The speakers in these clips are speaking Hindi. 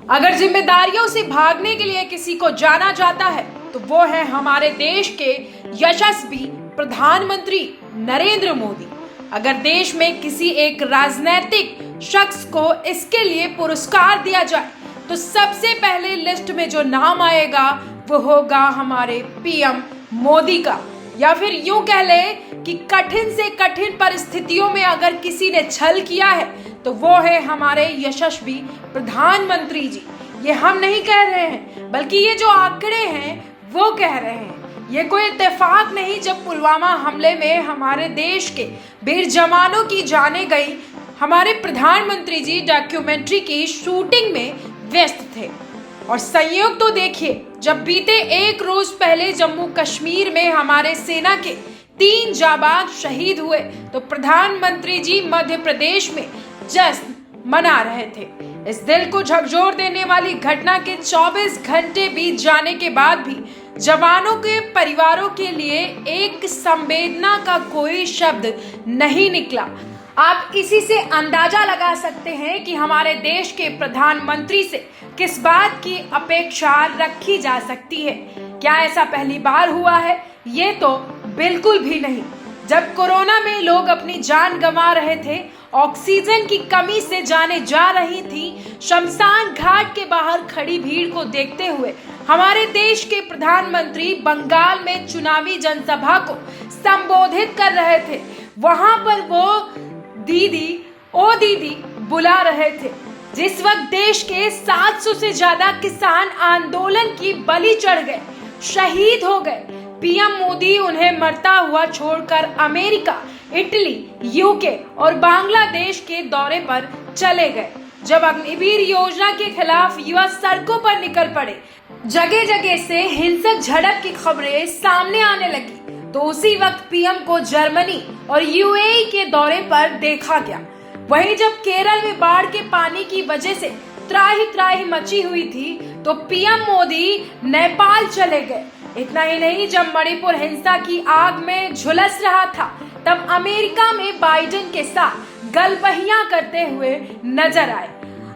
अगर जिम्मेदारियों से भागने के लिए किसी को जाना जाता है तो वो है हमारे देश के यशस्वी प्रधानमंत्री नरेंद्र मोदी। अगर देश में किसी एक राजनीतिक शख्स को इसके लिए पुरस्कार दिया जाए तो सबसे पहले लिस्ट में जो नाम आएगा वो होगा हमारे पीएम मोदी का। या फिर यूं कह ले कि कठिन से कठिन परिस्थितियों में अगर किसी ने छल किया है तो वो है हमारे यशस्वी प्रधानमंत्री जी। ये हम नहीं कह रहे हैं बल्कि ये जो आंकड़े हैं वो कह रहे हैं। ये कोई इत्तेफाक नहीं जब पुलवामा हमले में हमारे देश के वीर जवानों की जाने गई हमारे प्रधानमंत्री जी डॉक्यूमेंट्री की शूटिंग में व्यस्त थे। और संयोग तो देखिए, जब बीते एक रोज पहले जम्मू कश्मीर में हमारे सेना के 3 जाबाज शहीद हुए तो प्रधानमंत्री जी मध्य प्रदेश में जश्न मना रहे थे। इस दिल को झकझोर देने वाली घटना के 24 घंटे बीत जाने के बाद भी जवानों के परिवारों के लिए एक संवेदना का कोई शब्द नहीं निकला। आप इसी से अंदाजा लगा सकते हैं कि हमारे देश के प्रधानमंत्री से किस बात की अपेक्षा रखी जा सकती है। क्या ऐसा पहली बार हुआ है? ये तो बिल्कुल भी नहीं। जब कोरोना में लोग अपनी जान गंवा रहे थे, ऑक्सीजन की कमी से जाने जा रही थी, शमशान घाट के बाहर खड़ी भीड़ को देखते हुए हमारे देश के प्रधानमंत्री बंगाल में चुनावी जनसभा को संबोधित कर रहे थे। वहां पर वो दीदी बुला रहे थे। जिस वक्त देश के 700 से ज्यादा किसान आंदोलन की बलि चढ़ गए, शहीद हो गए, पीएम मोदी उन्हें मरता हुआ छोड़कर अमेरिका, इटली, यूके और बांग्लादेश के दौरे पर चले गए। जब अग्निवीर योजना के खिलाफ युवा सड़कों पर निकल पड़े, जगह जगह से हिंसक झड़प की खबरें सामने आने लगी, तो उसी वक्त पीएम को जर्मनी और यूएई के दौरे पर देखा गया। वहीं जब केरल में बाढ़ के पानी की वजह से त्राही त्राही मची हुई थी तो पीएम मोदी नेपाल चले गए। इतना ही नहीं, जब मणिपुर हिंसा की आग में झुलस रहा था तब अमेरिका में बाइडेन के साथ गलबहियां करते हुए नजर आए।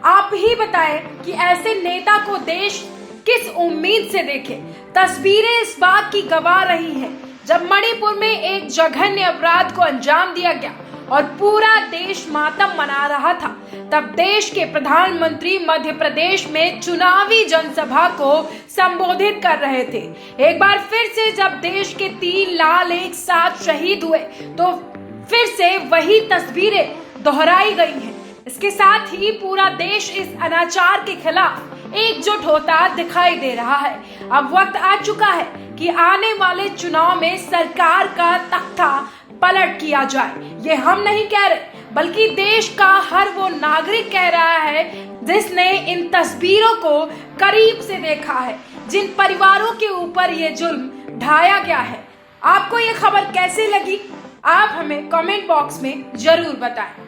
आप ही बताएं कि ऐसे नेता को देश किस उम्मीद से देखे। तस्वीरें इस बात की गवाह रही हैं। जब मणिपुर में एक जघन्य अपराध को अंजाम दिया गया और पूरा देश मातम मना रहा था, तब देश के प्रधानमंत्री मध्य प्रदेश में चुनावी जनसभा को संबोधित कर रहे थे। एक बार फिर से जब देश के 3 लाल एक साथ शहीद हुए तो फिर से वही तस्वीरें दोहराई गई हैं। इसके साथ ही पूरा देश इस अनाचार के खिलाफ एकजुट होता दिखाई दे रहा है। अब वक्त आ चुका है कि आने वाले चुनाव में सरकार का तख्ता पलट किया जाए। ये हम नहीं कह रहे बल्कि देश का हर वो नागरिक कह रहा है जिसने इन तस्वीरों को करीब से देखा है, जिन परिवारों के ऊपर ये जुल्म ढाया गया है। आपको ये खबर कैसी लगी? आप हमें कमेंट बॉक्स में जरूर बताएं।